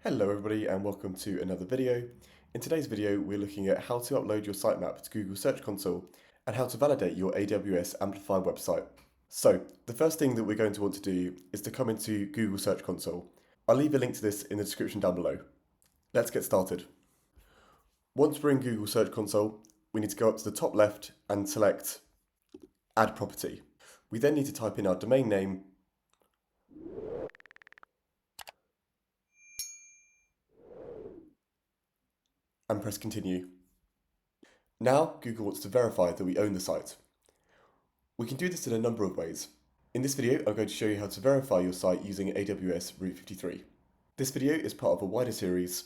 Hello everybody and welcome to another video. In today's video we're looking at how to upload your sitemap to Google Search Console and how to validate your AWS Amplify website. So the first thing that we're going to want to do is to come into Google Search Console. I'll leave a link to this in the description down below. Let's get started. Once we're in Google Search Console, we need to go up to the top left and select Add Property. We then need to type in our domain name and press Continue. Now Google wants to verify that we own the site. We can do this in a number of ways. In this video, I'm going to show you how to verify your site using AWS Route 53. This video is part of a wider series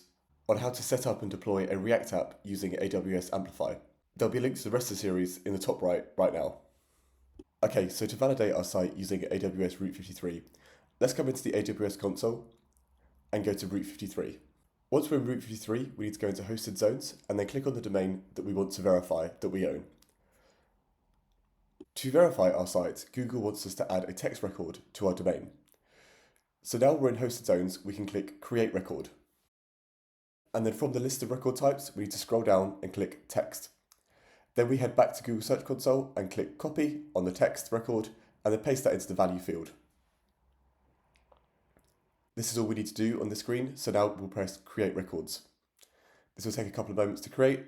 on how to set up and deploy a React app using AWS Amplify. There'll be links to the rest of the series in the top right now. Okay, so to validate our site using AWS Route 53, let's come into the AWS console and go to Route 53. Once we're in Route 53, we need to go into Hosted Zones and then click on the domain that we want to verify that we own. To verify our site, Google wants us to add a text record to our domain. So now we're in Hosted Zones, we can click Create Record. And then from the list of record types, we need to scroll down and click Text. Then we head back to Google Search Console and click Copy on the text record and then paste that into the value field. This is all we need to do on the screen, so now we'll press Create Records. This will take a couple of moments to create.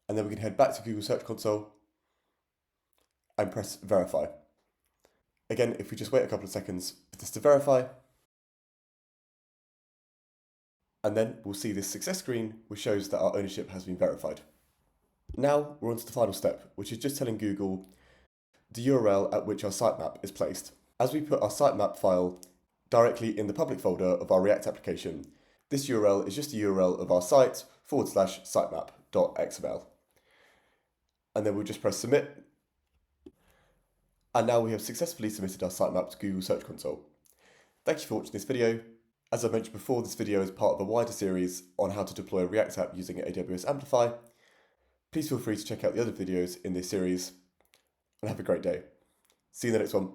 And then we can head back to Google Search Console and press Verify. Again, if we just wait a couple of seconds for this to verify, and then we'll see this success screen which shows that our ownership has been verified. Now we're on to the final step, which is just telling Google the URL at which our sitemap is placed. As we put our sitemap file directly in the public folder of our React application, this URL is just the URL of our site /sitemap.xml. And then we'll just press Submit. And now we have successfully submitted our sitemap to Google Search Console. Thank you for watching this video. As I mentioned before, this video is part of a wider series on how to deploy a React app using AWS Amplify. Please feel free to check out the other videos in this series and have a great day. See you in the next one.